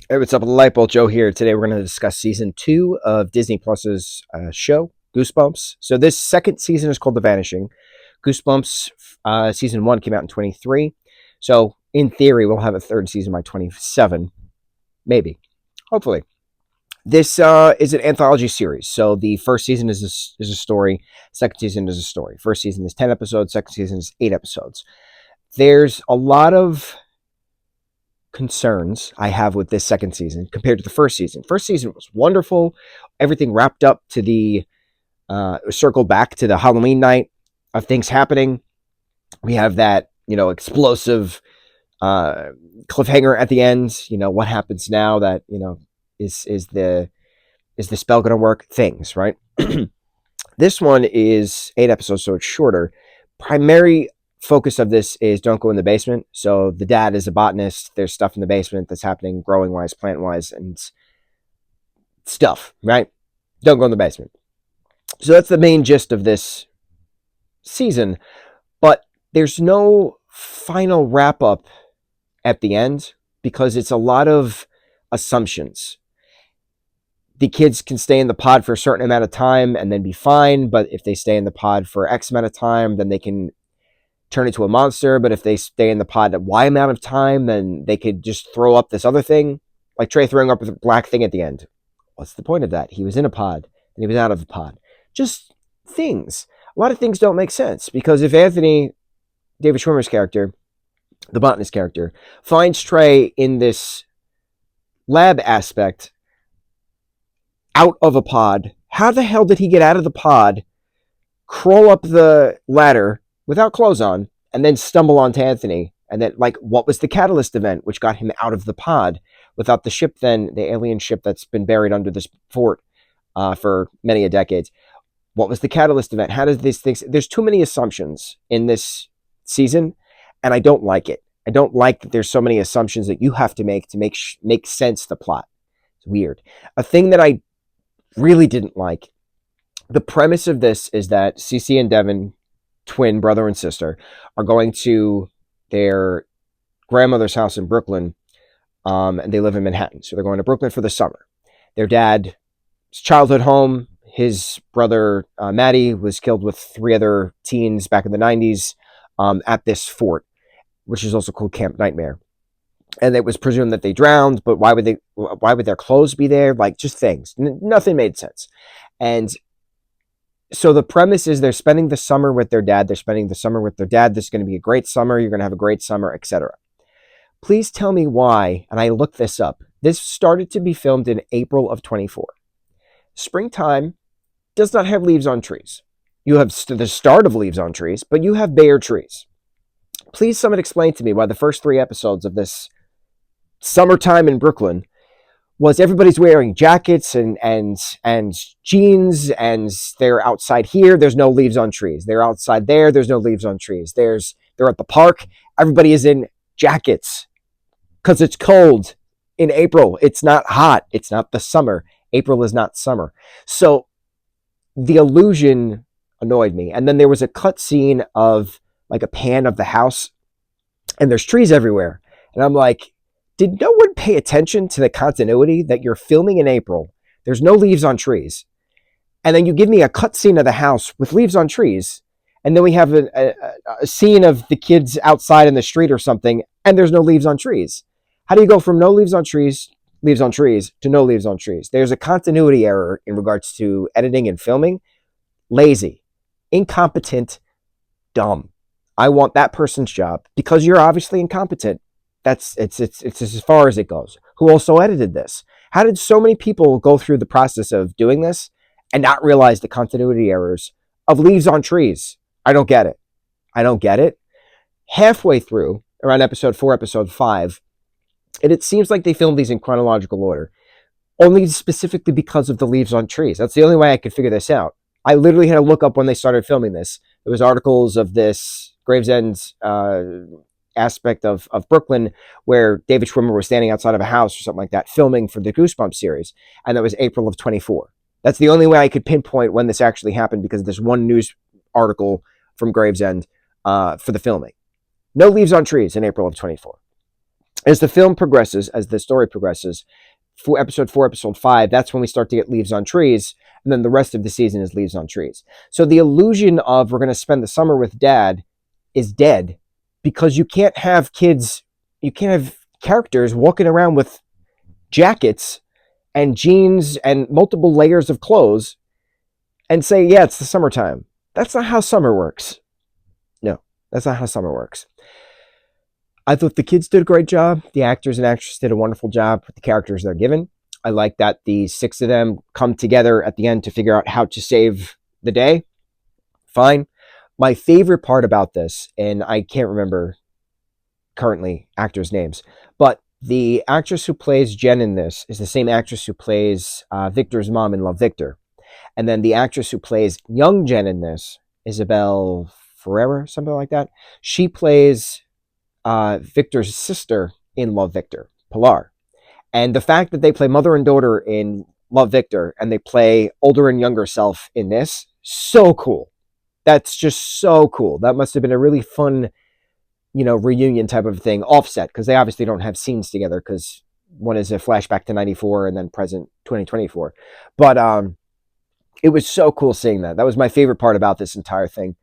Hey, what's up? Lightboltjoe here. Today we're going to discuss season 2 of Disney Plus's show, Goosebumps. So this second season is called The Vanishing. Goosebumps season 1 came out in 23. So in theory, we'll have a third season by 27. Maybe. Hopefully. This is an anthology series. So the first season is a story. Second season is a story. First season is 10 episodes. Second season is 8 episodes. There's a lot of concerns I have with this second season compared to the first season. First season was wonderful. Everything wrapped up to the circled back to the Halloween night of things happening. We have that, explosive cliffhanger at the end. What happens now that, is the spell going to work? Things, right? This one is 8 episodes, so it's shorter. Primary focus of this is don't go in the basement. So the dad is a botanist. There's stuff in the basement that's happening growing wise, plant wise, and stuff, right? Don't go in the basement. So that's the main gist of this season. But there's no final wrap up at the end because it's a lot of assumptions. The kids can stay in the pod for a certain amount of time and then be fine. But if they stay in the pod for X amount of time, then they can turn into a monster. But if they stay in the pod at Y amount of time, then they could just throw up this other thing, like Trey throwing up a black thing at the end. What's the point of that? He was in a pod and he was out of the pod. Just things. A lot of things don't make sense because if Anthony, David Schwimmer's character, the botanist character, finds Trey in this lab aspect out of a pod, how the hell did he get out of the pod, crawl up the ladder without clothes on, and then stumble onto Anthony? And then, what was the catalyst event which got him out of the pod without the ship, then the alien ship that's been buried under this fort for many a decades? What was the catalyst event? How does these things? There's too many assumptions in this season, and I don't like it. I don't like that there's so many assumptions that you have to make sense the plot. It's weird. A thing that I really didn't like. The premise of this is that Cece and Devin, twin brother and sister, are going to their grandmother's house in Brooklyn, and they live in Manhattan. So they're going to Brooklyn for the summer. Their dad's childhood home, his brother Maddie was killed with 3 other teens back in the 90s at this fort, which is also called Camp Nightmare. And it was presumed that they drowned, but why would their clothes be there? Just things. Nothing made sense. And so the premise is they're spending the summer with their dad. This is going to be a great summer. You're going to have a great summer, etc. Please tell me why, and I looked this up. This started to be filmed in April of 24. Springtime does not have leaves on trees. You have the start of leaves on trees, but you have bare trees. Please someone explain to me why the first 3 episodes of this summertime in Brooklyn was everybody's wearing jackets and jeans, and they're outside here. There's no leaves on trees. They're outside there. There's no leaves on trees. They're at the park. Everybody is in jackets because it's cold in April. It's not hot. It's not the summer. April is not summer. So the illusion annoyed me. And then there was a cut scene of a pan of the house, and there's trees everywhere. And I'm like, did no one pay attention to the continuity that you're filming in April? There's no leaves on trees. And then you give me a cut scene of the house with leaves on trees. And then we have a scene of the kids outside in the street or something, and there's no leaves on trees. How do you go from no leaves on trees to no leaves on trees? There's a continuity error in regards to editing and filming. Lazy, incompetent, dumb. I want that person's job because you're obviously incompetent. It's as far as it goes. Who also edited this? How did so many people go through the process of doing this and not realize the continuity errors of leaves on trees? I don't get it. Halfway through, around episode 4, episode 5, and it seems like they filmed these in chronological order, only specifically because of the leaves on trees. That's the only way I could figure this out. I literally had to look up when they started filming this. There was articles of this Gravesend aspect of Brooklyn where David Schwimmer was standing outside of a house or something like that filming for the Goosebumps series, and that was April of 24. That's the only way I could pinpoint when this actually happened because there's one news article from Gravesend for the filming. No leaves on trees in April of 24. As the film progresses, as the story progresses, for episode 4, episode 5, that's when we start to get leaves on trees, and then the rest of the season is leaves on trees. So the illusion of we're going to spend the summer with dad is dead, because you can't have kids, you can't have characters walking around with jackets and jeans and multiple layers of clothes and say, yeah, it's the summertime. That's not how summer works. No, that's not how summer works. I thought the kids did a great job. The actors and actresses did a wonderful job with the characters they're given. I like that the 6 of them come together at the end to figure out how to save the day. Fine. My favorite part about this, and I can't remember currently actors' names, but the actress who plays Jen in this is the same actress who plays Victor's mom in Love, Victor. And then the actress who plays young Jen in this, Isabel Ferreira, something like that, she plays Victor's sister in Love, Victor, Pilar. And the fact that they play mother and daughter in Love, Victor, and they play older and younger self in this, so cool. That's just so cool. That must have been a really fun, reunion type of thing, offset, because they obviously don't have scenes together, because one is a flashback to 94 and then present 2024. But it was so cool seeing that. That was my favorite part about this entire thing.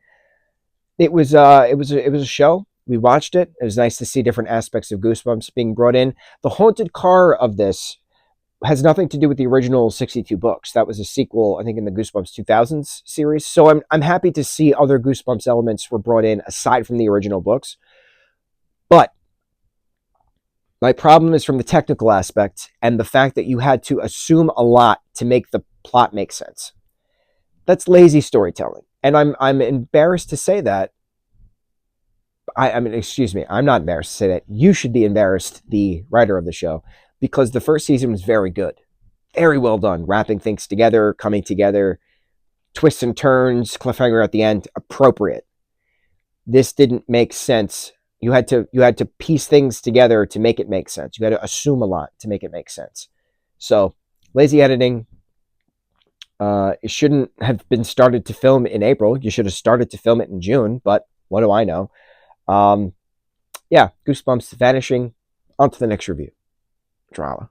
It was a show. We watched it. It was nice to see different aspects of Goosebumps being brought in. The haunted car of this has nothing to do with the original 62 books. That was a sequel, I think, in the Goosebumps 2000s series. So I'm happy to see other Goosebumps elements were brought in aside from the original books. But my problem is from the technical aspect and the fact that you had to assume a lot to make the plot make sense. That's lazy storytelling. And I'm embarrassed to say that. I mean, excuse me, I'm not embarrassed to say that. You should be embarrassed, the writer of the show, because the first season was very good. Very well done. Wrapping things together, coming together, twists and turns, cliffhanger at the end, appropriate. This didn't make sense. You had to piece things together to make it make sense. You had to assume a lot to make it make sense. So, lazy editing. It shouldn't have been started to film in April. You should have started to film it in June, but what do I know? Yeah, Goosebumps, Vanishing. On to the next review. Drama.